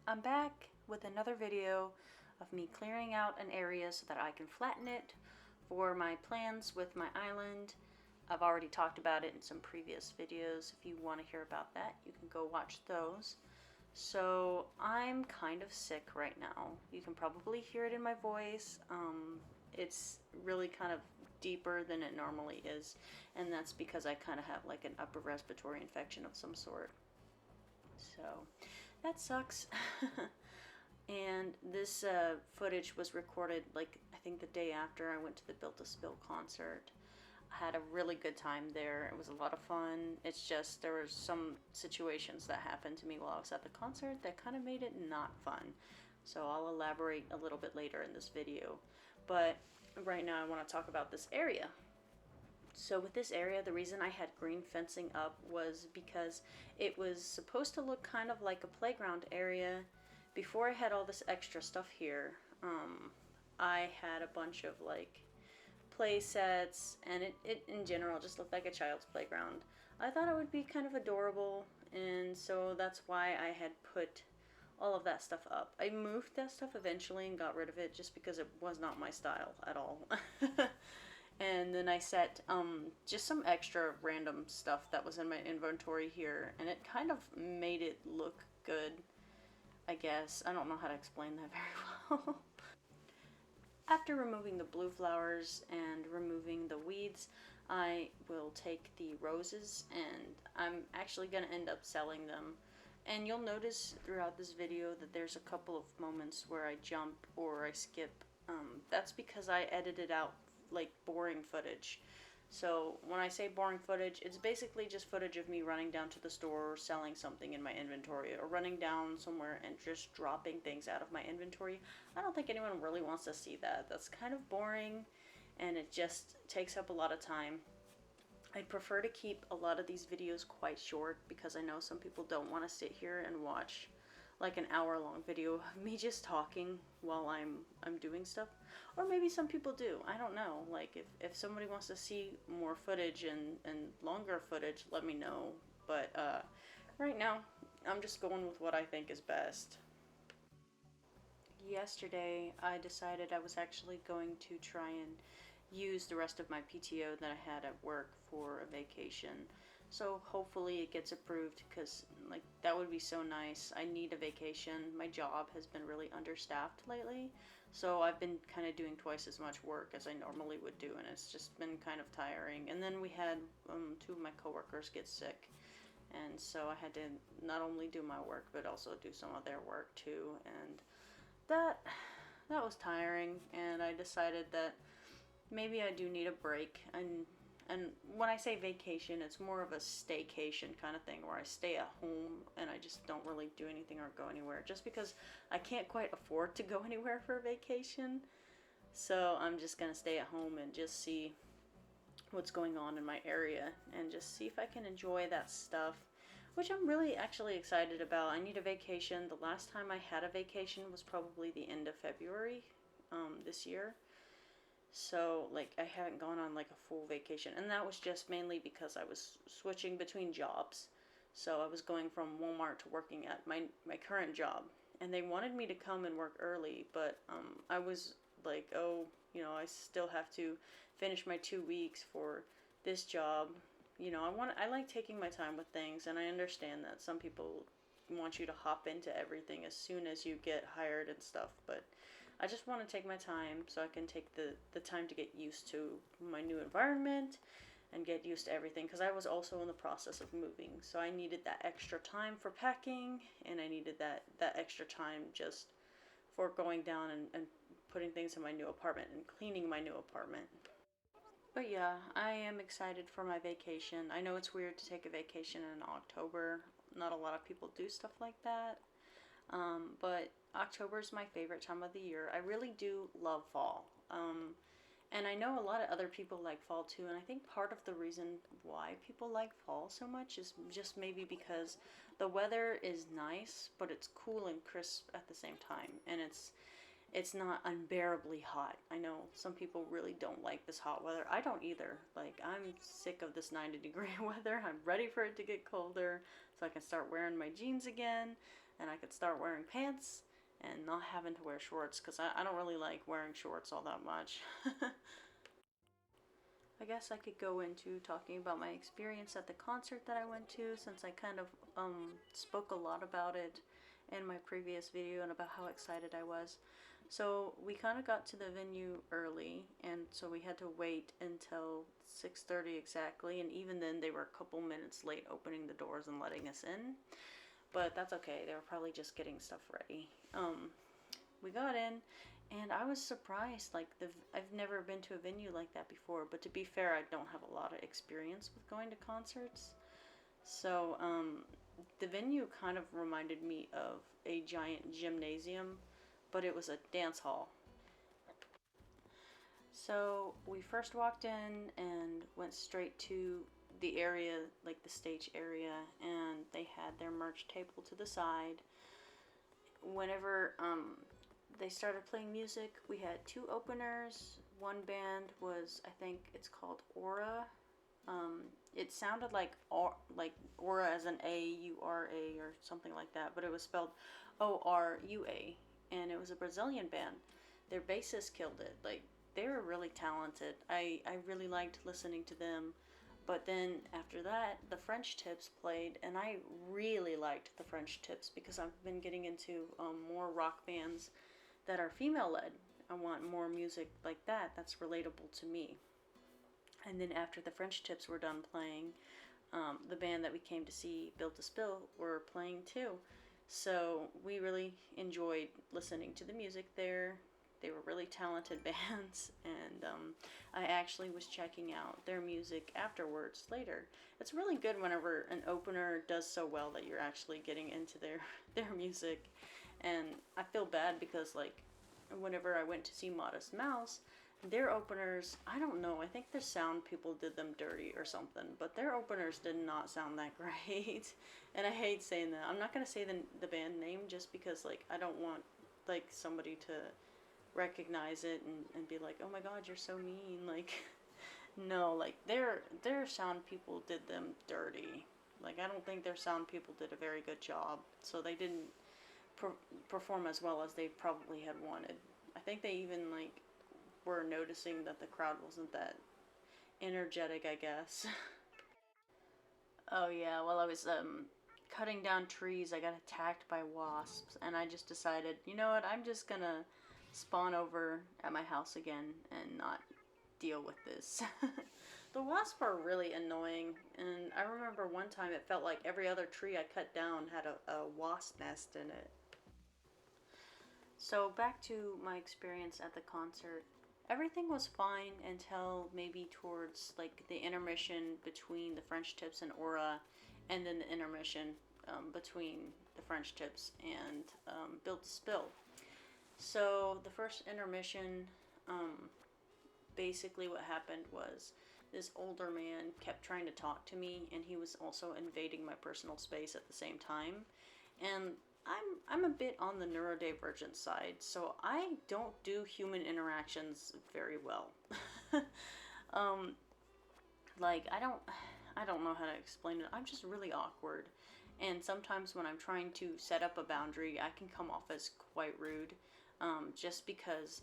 I'm back with another video of me clearing out an area so that I can flatten it for my plans with my island. I've already talked about it in some previous videos. If you want to hear about that, you can go watch those. So I'm kind of sick right now. You can probably hear it in my voice. It's really kind of deeper than it normally is, and that's because I kind of have like an upper respiratory infection of some sort. So that sucks. And this footage was recorded like I think the day after I went to the Built to Spill concert. I had a really good time there. It was a lot of fun. It's just there were some situations that happened to me while I was at the concert that kind of made it not fun. So I'll elaborate a little bit later in this video. But right now I want to talk about this area. So with this area, the reason I had green fencing up was because it was supposed to look kind of like a playground area. Before I had all this extra stuff here, I had a bunch of like play sets, and it in general just looked like a child's playground. I thought it would be kind of adorable, and so that's why I had put all of that stuff up. I moved that stuff eventually and got rid of it just because it was not my style at all. And then I set just some extra random stuff that was in my inventory here, and it kind of made it look good, I guess. I don't know how to explain that very well. After removing the blue flowers and removing the weeds, I will take the roses, and I'm actually going to end up selling them. And you'll notice throughout this video that there's a couple of moments where I jump or I skip. That's because I edited out like boring footage. So when I say boring footage, it's basically just footage of me running down to the store or selling something in my inventory, or running down somewhere and just dropping things out of my inventory. I don't think anyone really wants to see that. That's kind of boring, and it just takes up a lot of time. I'd prefer to keep a lot of these videos quite short because I know some people don't want to sit here and watch like an hour-long video of me just talking while I'm doing stuff. Or maybe some people do. I don't know. Like, if somebody wants to see more footage and longer footage, let me know. But right now, I'm just going with what I think is best. Yesterday, I decided I was actually going to try and use the rest of my PTO that I had at work for a vacation. So hopefully it gets approved, because like that would be so nice. I need a vacation. My job has been really understaffed lately, so I've been kind of doing twice as much work as I normally would do, and it's just been kind of tiring. And then we had two of my coworkers get sick, and so I had to not only do my work but also do some of their work too, and that was tiring. And I decided that maybe I do need a break. And when I say vacation, it's more of a staycation kind of thing, where I stay at home and I just don't really do anything or go anywhere, just because I can't quite afford to go anywhere for a vacation. So I'm just gonna stay at home and just see what's going on in my area and just see if I can enjoy that stuff, which I'm really actually excited about. I need a vacation. The last time I had a vacation was probably the end of February this year. So like I haven't gone on like a full vacation, and that was just mainly because I was switching between jobs. So I was going from Walmart to working at my current job, and they wanted me to come and work early, but I was like, oh, I still have to finish my 2 weeks for this job. I like taking my time with things, and I understand that some people want you to hop into everything as soon as you get hired and stuff, but I just want to take my time so I can take the time to get used to my new environment and get used to everything, because I was also in the process of moving, so I needed that extra time for packing, and I needed that extra time just for going down and putting things in my new apartment and cleaning my new apartment. But yeah, I am excited for my vacation. I know it's weird to take a vacation in October. Not a lot of people do stuff like that. But October is my favorite time of the year. I really do love fall. And I know a lot of other people like fall too. And I think part of the reason why people like fall so much is just maybe because the weather is nice, but it's cool and crisp at the same time. And it's not unbearably hot. I know some people really don't like this hot weather. I don't either. Like, I'm sick of this 90-degree weather. I'm ready for it to get colder so I can start wearing my jeans again. and I could start wearing pants and not having to wear shorts, because I don't really like wearing shorts all that much. I guess I could go into talking about my experience at the concert that I went to, since I kind of spoke a lot about it in my previous video and about how excited I was. So we kind of got to the venue early, and so we had to wait until 6:30 exactly, and even then they were a couple minutes late opening the doors and letting us in. But that's okay, they were probably just getting stuff ready. We got in, and I was surprised. Like, I've never been to a venue like that before, but to be fair, I don't have a lot of experience with going to concerts. So the venue kind of reminded me of a giant gymnasium, but it was a dance hall. So we first walked in and went straight to the area, like the stage area, and they had their merch table to the side. Whenever they started playing music, we had two openers. One band was, I think it's called Aura. It sounded like Aura as an A-U-R-A or something like that, but it was spelled O-R-U-A, and it was a Brazilian band. Their bassist killed it. Like, they were really talented. I really liked listening to them. But then after that, the French Tips played, and I really liked the French Tips because I've been getting into more rock bands that are female-led. I want more music like that that's relatable to me. And then after the French Tips were done playing, the band that we came to see, Built to Spill, were playing too. So we really enjoyed listening to the music there. They were really talented bands, and I actually was checking out their music afterwards later. It's really good whenever an opener does so well that you're actually getting into their music. And I feel bad because, like, whenever I went to see Modest Mouse, their openers, I don't know, I think the sound people did them dirty or something, but their openers did not sound that great. And I hate saying that. I'm not going to say the band name just because, like, I don't want, like, somebody to recognize it and be like, oh my god, you're so mean. Like, no, like, their sound people did them dirty. Like, I don't think their sound people did a very good job, so they didn't perform as well as they probably had wanted. I think they even, like, were noticing that the crowd wasn't that energetic, I guess. Oh yeah, while I was cutting down trees, I got attacked by wasps, and I just decided, you know what, I'm just gonna spawn over at my house again and not deal with this. The wasps are really annoying, and I remember one time it felt like every other tree I cut down had a wasp nest in it. So back to my experience at the concert. Everything was fine until maybe towards, like, the intermission between the French Tips and Aura, and then the intermission between the French Tips and Built to Spill. So the first intermission, basically what happened was this older man kept trying to talk to me, and he was also invading my personal space at the same time. And I'm a bit on the neurodivergent side, so I don't do human interactions very well. Like, I don't know how to explain it. I'm just really awkward, and sometimes when I'm trying to set up a boundary, I can come off as quite rude, just because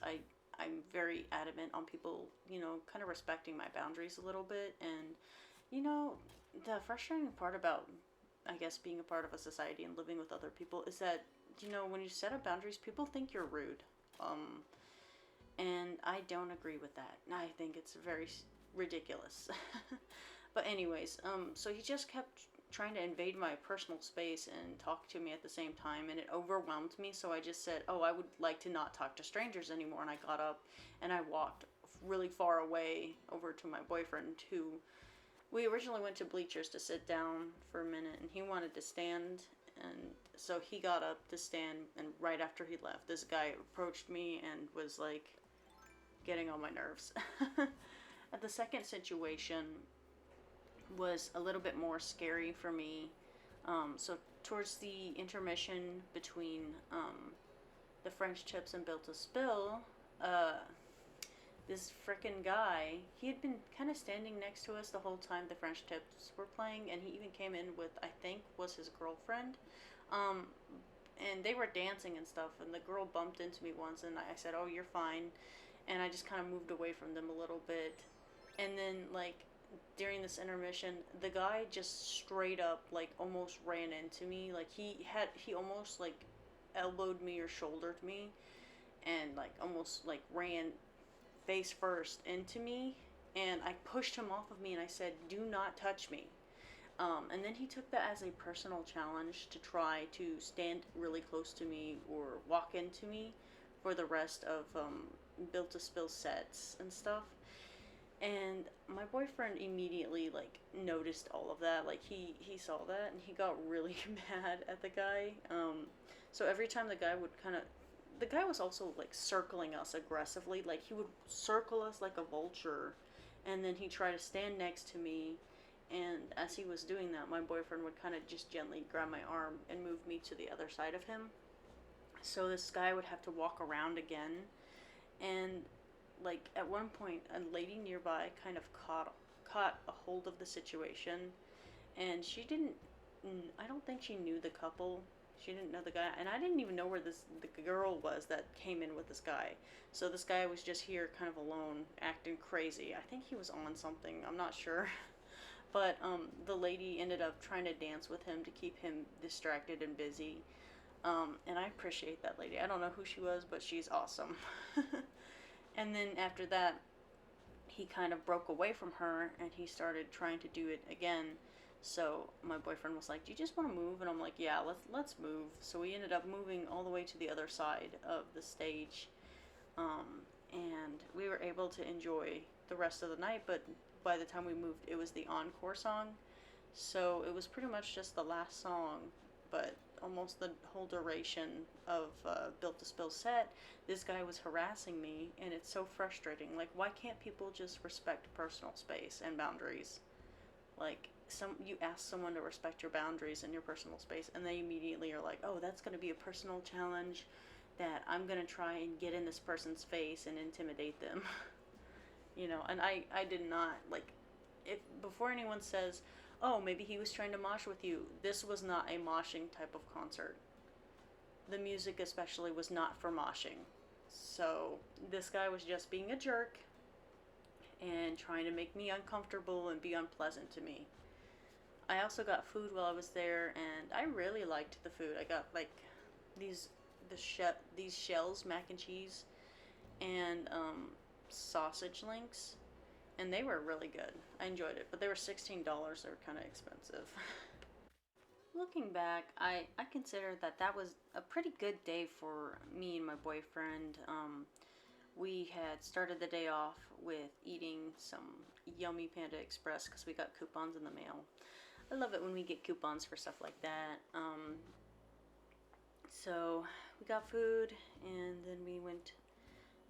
I'm very adamant on people, you know, kind of respecting my boundaries a little bit. And, you know, the frustrating part about, I guess, being a part of a society and living with other people is that, you know, when you set up boundaries, people think you're rude. And I don't agree with that. I think it's very ridiculous. But anyways, so he just kept trying to invade my personal space and talk to me at the same time, and it overwhelmed me. So I just said, oh, I would like to not talk to strangers anymore. And I got up and I walked really far away over to my boyfriend, who we originally went to bleachers to sit down for a minute, and he wanted to stand. And so he got up to stand, and right after he left, this guy approached me and was like getting on my nerves. At the second situation was a little bit more scary for me. So towards the intermission between the French Tips and Built to Spill, this frickin' guy, he had been kind of standing next to us the whole time the French Tips were playing, and he even came in with, I think, was his girlfriend. and they were dancing and stuff, and the girl bumped into me once, and I said, "Oh, you're fine," and I just kind of moved away from them a little bit, and then like during this intermission, the guy just straight up like almost ran into me, like he almost like elbowed me or shouldered me, and like almost like ran face first into me, and I pushed him off of me, and I said, "Do not touch me." And then he took that as a personal challenge to try to stand really close to me or walk into me for the rest of Built to Spill sets and stuff. And my boyfriend immediately like noticed all of that. Like he saw that and he got really mad at the guy. So every time the guy would kind of, the guy was also like circling us aggressively. Like he would circle us like a vulture, and then he'd try to stand next to me. And as he was doing that, my boyfriend would kind of just gently grab my arm and move me to the other side of him. So this guy would have to walk around again. And like at one point, a lady nearby kind of caught a hold of the situation, and she didn't. I don't think she knew the couple. She didn't know the guy, and I didn't even know where the girl was that came in with this guy. So this guy was just here, kind of alone, acting crazy. I think he was on something. I'm not sure. But the lady ended up trying to dance with him to keep him distracted and busy. And I appreciate that lady. I don't know who she was, but she's awesome. And then after that, he kind of broke away from her and he started trying to do it again. So my boyfriend was like, "Do you just want to move?" And I'm like, "Yeah, let's move." So we ended up moving all the way to the other side of the stage, and we were able to enjoy the rest of the night. But by the time we moved, it was the encore song, so it was pretty much just the last song, but almost the whole duration of Built to Spill set, this guy was harassing me, and it's so frustrating. Like, why can't people just respect personal space and boundaries? Like, you ask someone to respect your boundaries and your personal space, and they immediately are like, "Oh, that's going to be a personal challenge that I'm going to try and get in this person's face and intimidate them." And I did not, like, if before anyone says, "Oh, maybe he was trying to mosh with you," this was not a moshing type of concert. The music especially was not for moshing. So this guy was just being a jerk and trying to make me uncomfortable and be unpleasant to me. I also got food while I was there, and I really liked the food. I got like these these shells, mac and cheese, and sausage links, and they were really good. I enjoyed it, but they were $16. They were kind of expensive. Looking back, I consider that that was a pretty good day for me and my boyfriend. We had started the day off with eating some yummy Panda Express because we got coupons in the mail. I love it when we get coupons for stuff like that. So we got food, and then we went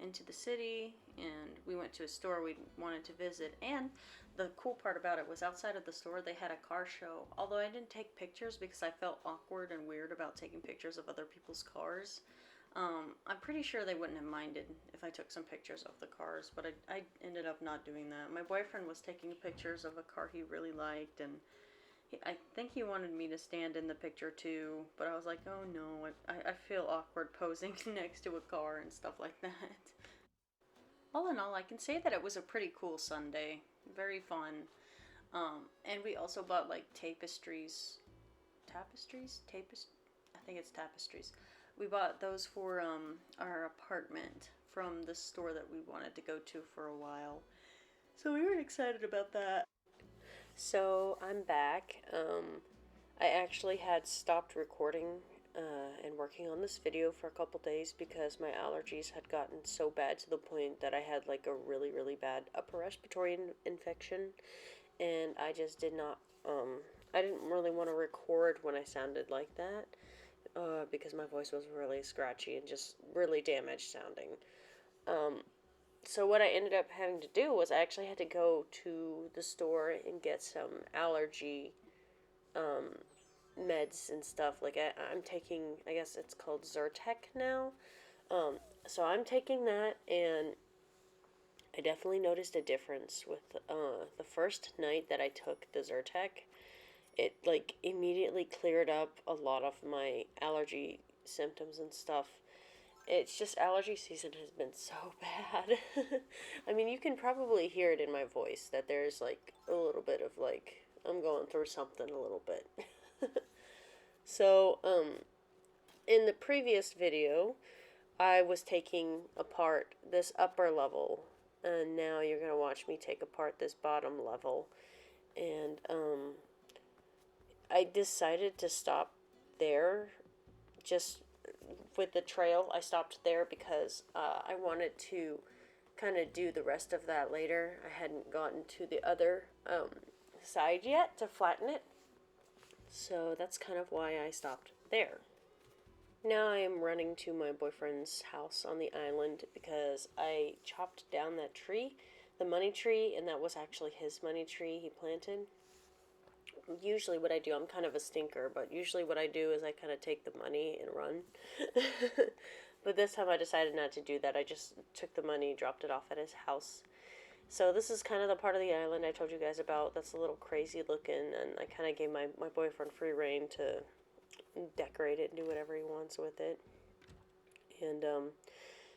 into the city, and we went to a store we wanted to visit. And the cool part about it was outside of the store they had a car show, although I didn't take pictures because I felt awkward and weird about taking pictures of other people's cars. I'm pretty sure they wouldn't have minded if I took some pictures of the cars, but I ended up not doing that. My boyfriend was taking pictures of a car he really liked, and I think he wanted me to stand in the picture too, but I was like, "Oh no, I feel awkward posing next to a car and stuff like that." All in all, I can say that it was a pretty cool Sunday. Very fun. And we also bought like tapestries. Tapestries? I think it's tapestries. We bought those for our apartment from the store that we wanted to go to for a while. So we were excited about that. So I'm back. I actually had stopped recording and working on this video for a couple days because my allergies had gotten so bad to the point that I had like a really, really bad upper respiratory infection, and I just did not, I didn't really want to record when I sounded like that because my voice was really scratchy and just really damaged sounding. So what I ended up having to do was I actually had to go to the store and get some allergy meds and stuff. Like I'm taking, I guess it's called Zyrtec now. So I'm taking that, and I definitely noticed a difference with the first night that I took the Zyrtec. It like immediately cleared up a lot of my allergy symptoms and stuff. It's just allergy season has been so bad. I mean, you can probably hear it in my voice that there's like a little bit of like I'm going through something a little bit. So, in the previous video, I was taking apart this upper level, and now you're gonna watch me take apart this bottom level. And I decided to stop there, just with the trail. I stopped there because I wanted to kind of do the rest of that later. I hadn't gotten to the other side yet to flatten it, so that's kind of why I stopped there. Now I am running to my boyfriend's house on the island because I chopped down that tree, the money tree, and that was actually his money tree he planted. Usually what I do, I'm kind of a stinker, but usually what I do is I kind of take the money and run. But this time I decided not to do that. I just took the money, dropped it off at his house. So this is kind of the part of the island I told you guys about that's a little crazy looking, and I kind of gave my boyfriend free reign to decorate it and do whatever he wants with it. And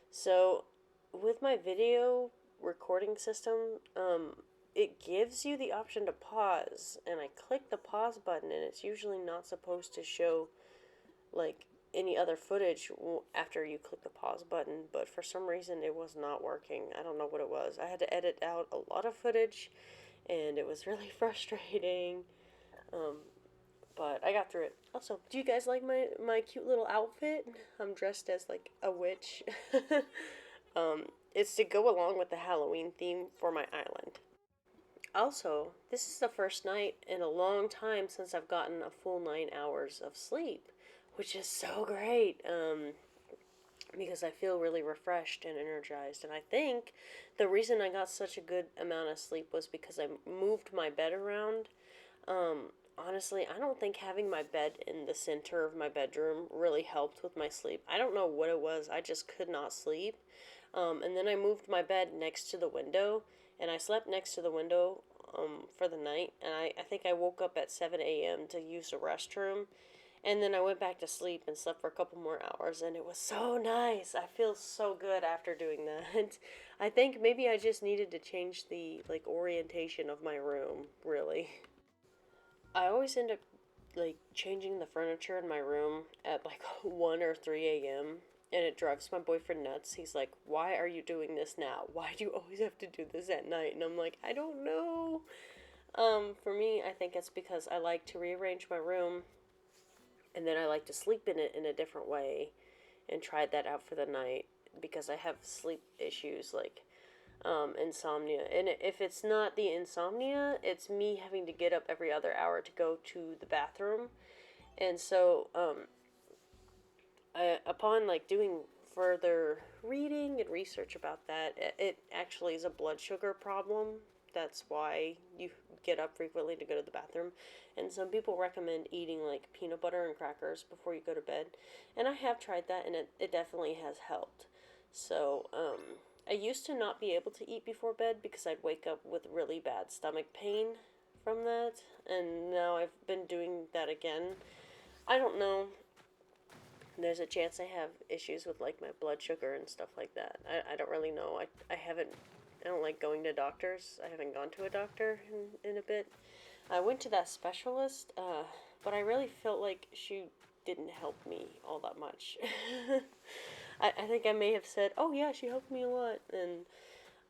so with my video recording system, it gives you the option to pause, and I click the pause button, and it's usually not supposed to show like any other footage after you click the pause button, but for some reason it was not working. I don't know what it was. I had to edit out a lot of footage, and it was really frustrating. But I got through it. Also, do you guys like my cute little outfit? I'm dressed as like a witch. It's to go along with the Halloween theme for my island. Also, this is the first night in a long time since I've gotten a full 9 hours of sleep, which is so great. Because I feel really refreshed and energized. And I think the reason I got such a good amount of sleep was because I moved my bed around. Honestly, I don't think having my bed in the center of my bedroom really helped with my sleep. I don't know what it was. I just could not sleep. And then I moved my bed next to the window, and I slept next to the window for the night. And I think I woke up at 7 a.m. to use the restroom. And then I went back to sleep and slept for a couple more hours, and it was so nice. I feel so good after doing that. I think maybe I just needed to change the like orientation of my room, really. I always end up like changing the furniture in my room at like 1 or 3 a.m. and it drives my boyfriend nuts. He's like, "Why are you doing this now? Why do you always have to do this at night?" And I'm like, "I don't know." For me, I think it's because I like to rearrange my room, and then I like to sleep in it in a different way, and tried that out for the night because I have sleep issues like insomnia. And if it's not the insomnia, it's me having to get up every other hour to go to the bathroom. And so, upon like doing further reading and research about that, it actually is a blood sugar problem. That's why you get up frequently to go to the bathroom. And some people recommend eating like peanut butter and crackers before you go to bed. And I have tried that, and it definitely has helped. So, I used to not be able to eat before bed because I'd wake up with really bad stomach pain from that. And now I've been doing that again. I don't know. There's a chance I have issues with like my blood sugar and stuff like that. I don't really know. I don't like going to doctors. I haven't gone to a doctor in a bit. I went to that specialist, but I really felt like she didn't help me all that much. I think I may have said, "Oh yeah, she helped me a lot," and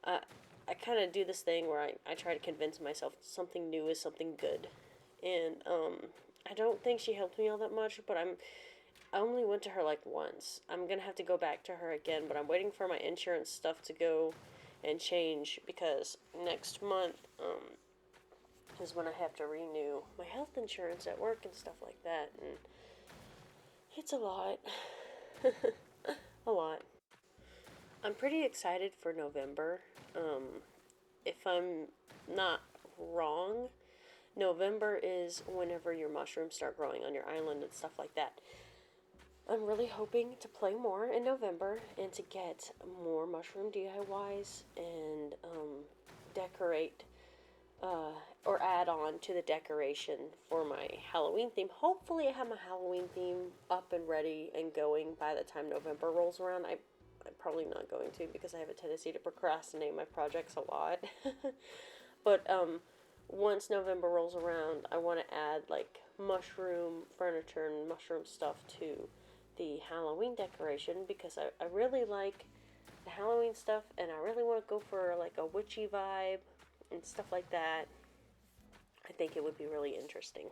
I kind of do this thing where I try to convince myself something new is something good, and I don't think she helped me all that much, but I only went to her like once. I'm gonna have to go back to her again, but I'm waiting for my insurance stuff to go and change because next month is when I have to renew my health insurance at work and stuff like that, and it's a lot. A lot. I'm pretty excited for November. If I'm not wrong, November is whenever your mushrooms start growing on your island and stuff like that. I'm really hoping to play more in November and to get more mushroom DIYs and decorate or add on to the decoration for my Halloween theme. Hopefully, I have my Halloween theme up and ready and going by the time November rolls around. I'm probably not going to because I have a tendency to procrastinate my projects a lot. But once November rolls around, I want to add like mushroom furniture and mushroom stuff to the Halloween decoration because I really like the Halloween stuff and I really want to go for like a witchy vibe and stuff like that. I think it would be really interesting.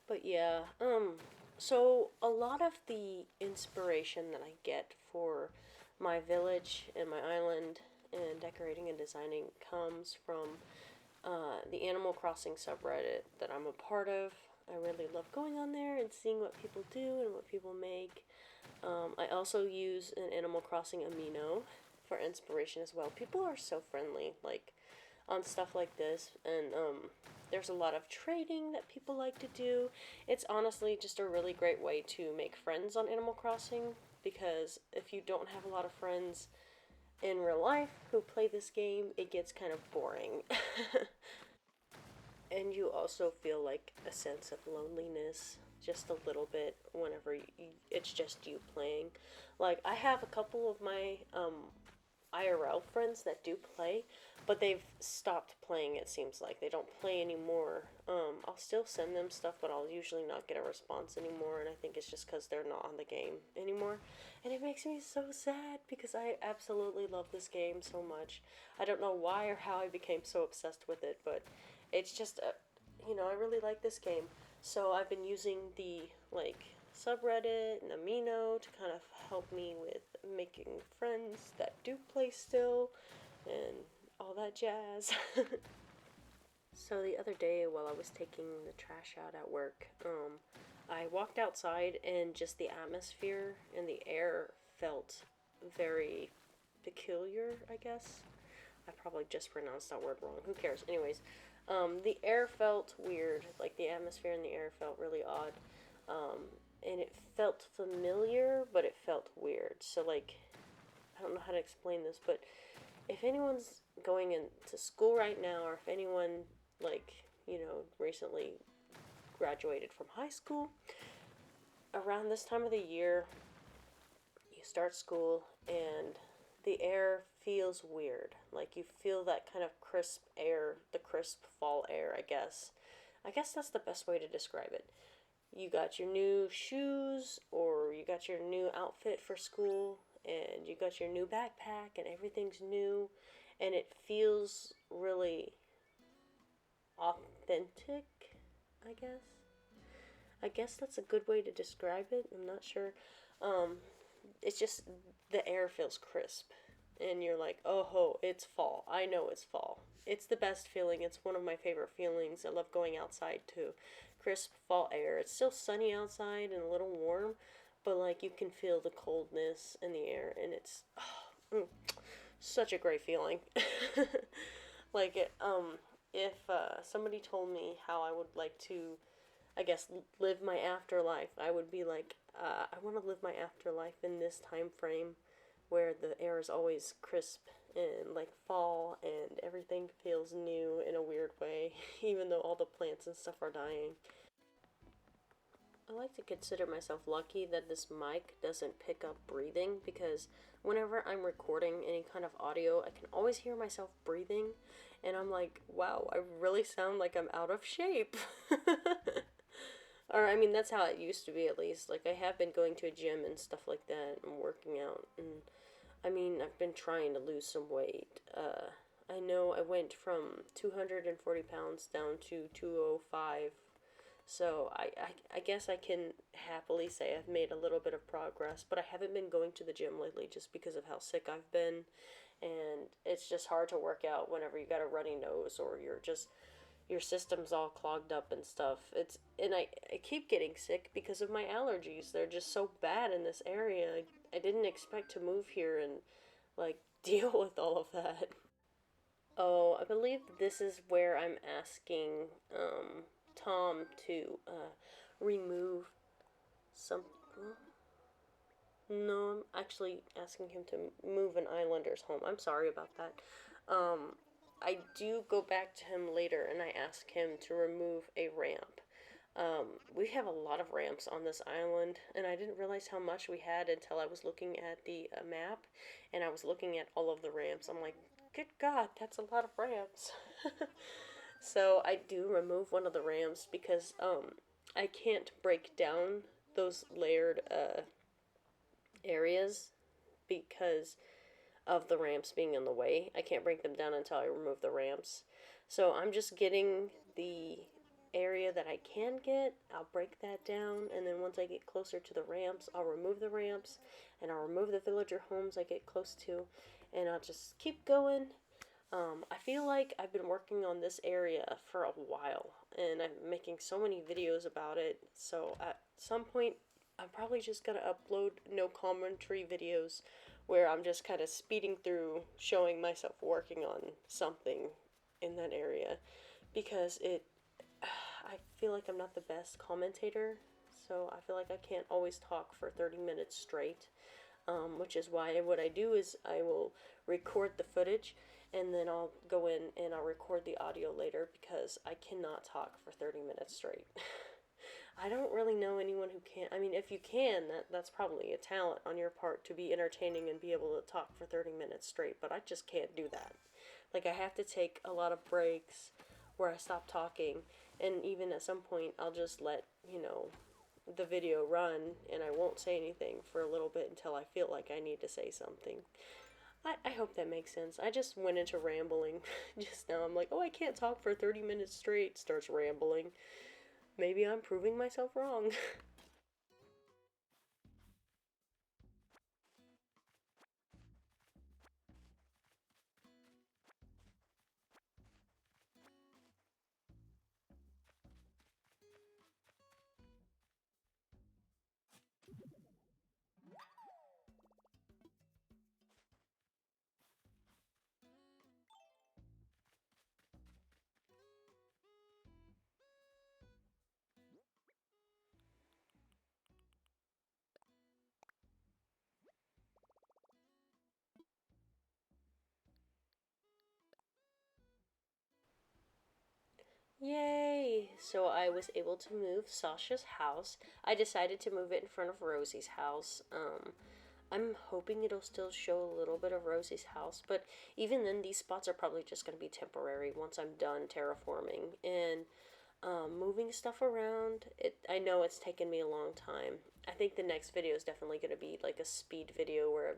But yeah, so a lot of the inspiration that I get for my village and my island and decorating and designing comes from the Animal Crossing subreddit that I'm a part of. I really love going on there and seeing what people do and what people make. I also use an Animal Crossing amino for inspiration as well. People are so friendly, like on stuff like this, and there's a lot of trading that people like to do. It's honestly just a really great way to make friends on Animal Crossing because if you don't have a lot of friends in real life who play this game, it gets kind of boring. And you also feel like a sense of loneliness just a little bit whenever it's just you playing. Like, I have a couple of my IRL friends that do play, but they've stopped playing, it seems like. They don't play anymore. I'll still send them stuff, but I'll usually not get a response anymore, and I think it's just because they're not on the game anymore. And it makes me so sad because I absolutely love this game so much. I don't know why or how I became so obsessed with it, but it's just, I really like this game. So I've been using the, like, subreddit and amino to kind of help me with making friends that do play still and all that jazz. So the other day while I was taking the trash out at work, I walked outside and just the atmosphere and the air felt very peculiar, I guess. I probably just pronounced that word wrong. Who cares? Anyways, the air felt weird. Like the atmosphere in the air felt really odd. Um, and it felt familiar, but it felt weird. So, like, I don't know how to explain this, but if anyone's going into school right now, or if anyone, like, recently graduated from high school, around this time of the year, you start school and the air feels weird. Like, you feel that kind of crisp air, the crisp fall air, I guess. I guess that's the best way to describe it. You got your new shoes, or you got your new outfit for school, and you got your new backpack, and everything's new, and it feels really authentic, I guess. I guess that's a good way to describe it. I'm not sure. Um, it's just the air feels crisp, and you're like, oh ho, it's fall. I know it's fall. It's the best feeling. It's one of my favorite feelings. I love going outside to crisp fall air. It's still sunny outside and a little warm, but like you can feel the coldness in the air, and it's such a great feeling. Like if somebody told me how I would like to, I guess, live my afterlife, I would be like, I want to live my afterlife in this time frame where the air is always crisp and like fall and everything feels new in a weird way, even though all the plants and stuff are dying. I like to consider myself lucky that this mic doesn't pick up breathing because whenever I'm recording any kind of audio, I can always hear myself breathing, and I'm like, wow, I really sound like I'm out of shape. Or, I mean, that's how it used to be at least. Like, I have been going to a gym and stuff like that and working out, and I mean, I've been trying to lose some weight. I know I went from 240 pounds down to 205. So I guess I can happily say I've made a little bit of progress, but I haven't been going to the gym lately just because of how sick I've been. And it's just hard to work out whenever you got a runny nose or your system's all clogged up and stuff. I keep getting sick because of my allergies. They're just so bad in this area. I didn't expect to move here and like deal with all of that. Oh, I believe this is where I'm asking Tom to remove some. No, I'm actually asking him to move an islander's home. I'm sorry about that. Um, I do go back to him later and I ask him to remove a ramp. We have a lot of ramps on this island, and I didn't realize how much we had until I was looking at the map and I was looking at all of the ramps. I'm like, good God, that's a lot of ramps. So I do remove one of the ramps because I can't break down those layered areas because of the ramps being in the way. I can't break them down until I remove the ramps. So I'm just getting the area that I can get. I'll break that down, and then once I get closer to the ramps, I'll remove the ramps, and I'll remove the villager homes I get close to, and I'll just keep going. I feel like I've been working on this area for a while, and I'm making so many videos about it. So at some point, I'm probably just gonna upload no commentary videos where I'm just kind of speeding through, showing myself working on something in that area, because I feel like I'm not the best commentator, so I feel like I can't always talk for 30 minutes straight. Which is why what I do is I will record the footage and then I'll go in and I'll record the audio later because I cannot talk for 30 minutes straight. I don't really know anyone who can. I mean, if you can, that's probably a talent on your part to be entertaining and be able to talk for 30 minutes straight, but I just can't do that. Like, I have to take a lot of breaks where I stop talking, and even at some point, I'll just let, the video run and I won't say anything for a little bit until I feel like I need to say something. I hope that makes sense. I just went into rambling just now. I'm like, oh, I can't talk for 30 minutes straight. Starts rambling. Maybe I'm proving myself wrong. Yay! So I was able to move Sasha's house. I decided to move it in front of Rosie's house. I'm hoping it'll still show a little bit of Rosie's house, but even then, these spots are probably just going to be temporary once I'm done terraforming and moving stuff around. I know it's taken me a long time. I think the next video is definitely going to be like a speed video where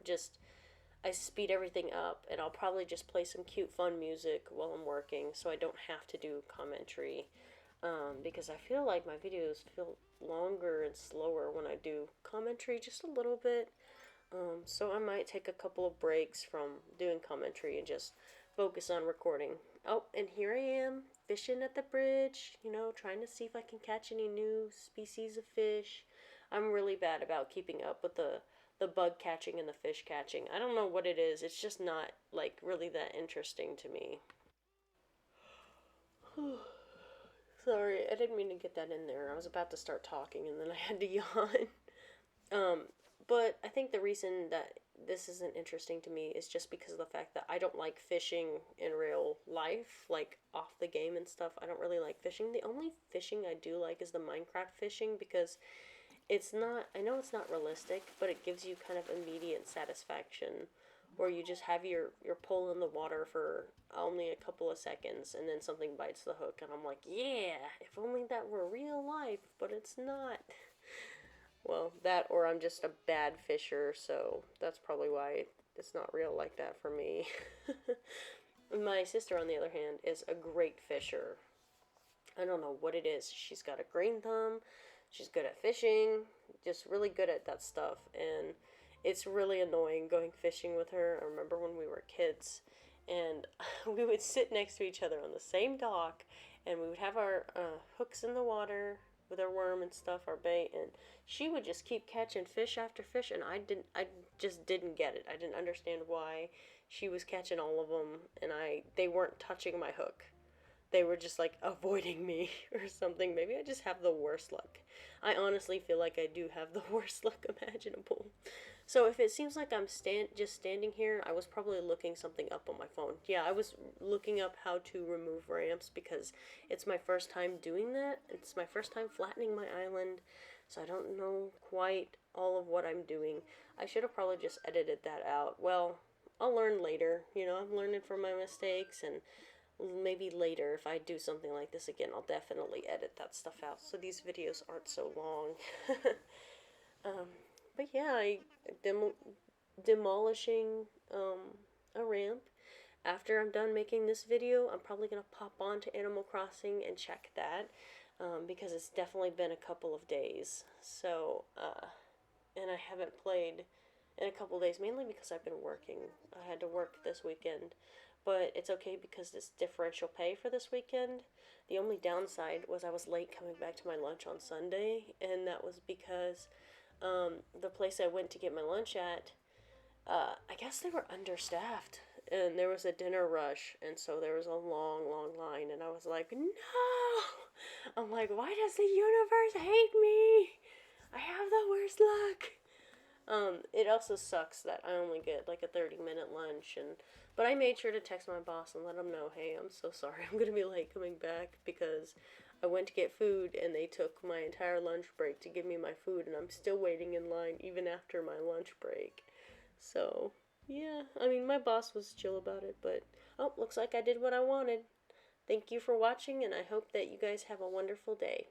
I speed everything up, and I'll probably just play some cute, fun music while I'm working so I don't have to do commentary. Because I feel like my videos feel longer and slower when I do commentary just a little bit. So I might take a couple of breaks from doing commentary and just focus on recording. Oh, and here I am fishing at the bridge, trying to see if I can catch any new species of fish. I'm really bad about keeping up with the bug catching and the fish catching. I don't know what it is. It's just not like really that interesting to me. Sorry, I didn't mean to get that in there. I was about to start talking and then I had to yawn. Um, but I think the reason that this isn't interesting to me is just because of the fact that I don't like fishing in real life, like off the game and stuff. I don't really like fishing. The only fishing I do like is the Minecraft fishing because it's not, I know it's not realistic, but it gives you kind of immediate satisfaction where you just have your pole in the water for only a couple of seconds and then something bites the hook and I'm like, yeah, if only that were real life, but it's not. Well, that or I'm just a bad fisher, so that's probably why it's not real like that for me. My sister, on the other hand, is a great fisher. I don't know what it is. She's got a green thumb. She's good at fishing. Just really good at that stuff. And it's really annoying going fishing with her. I remember when we were kids and we would sit next to each other on the same dock and we would have our hooks in the water with our worm and stuff, our bait, and she would just keep catching fish after fish, and I just didn't get it. I didn't understand why she was catching all of them, and they weren't touching my hook. they were just like avoiding me or something. Maybe I just have the worst luck. I honestly feel like I do have the worst luck imaginable. So if it seems like I'm just standing here, I was probably looking something up on my phone. Yeah, I was looking up how to remove ramps because it's my first time doing that. It's my first time flattening my island, so I don't know quite all of what I'm doing. I should have probably just edited that out. Well, I'll learn later. I'm learning from my mistakes, and maybe later if I do something like this again, I'll definitely edit that stuff out so these videos aren't so long. um, but yeah, I demolishing a ramp. After I'm done making this video, I'm probably gonna pop on to Animal Crossing and check that, because it's definitely been a couple of days. So, and I haven't played in a couple of days, mainly because I've been working. I had to work this weekend, but it's okay because it's differential pay for this weekend. The only downside was I was late coming back to my lunch on Sunday, and that was because the place I went to get my lunch at, I guess they were understaffed, and there was a dinner rush, and so there was a long, long line, and I was like, no! I'm like, why does the universe hate me? I have the worst luck. It also sucks that I only get like a 30-minute lunch, but I made sure to text my boss and let him know, hey, I'm so sorry, I'm gonna be late coming back because I went to get food and they took my entire lunch break to give me my food, and I'm still waiting in line even after my lunch break. So, yeah, I mean, my boss was chill about it, but oh, looks like I did what I wanted. Thank you for watching, and I hope that you guys have a wonderful day.